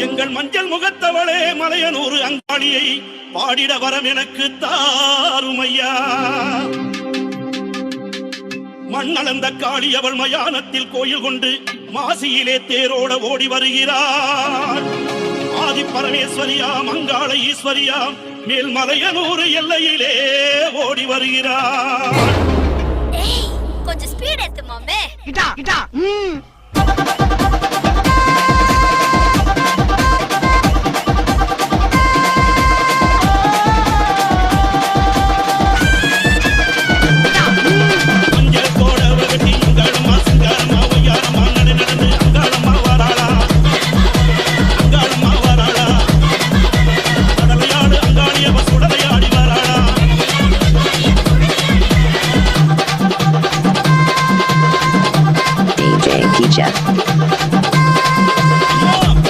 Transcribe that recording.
எங்கள் மஞ்சள் முகத்தவளே மலையனூர் அங்காளியை பாடிட வரம் எனக்கு தாருமையா. மண்ணளந்த காளி அவள் மயானத்தில் கோயில் கொண்டு மாசியிலே தேரோட ஓடி வருகிறார். ஆதி பரமேஸ்வரியாம் அங்காள ஈஸ்வரியாம் மேல் மலையனூர் எல்லையிலே ஓடி வருகிறார். கொஞ்சம் ஸ்பீட் ஏத்து மாமே. கிட்டா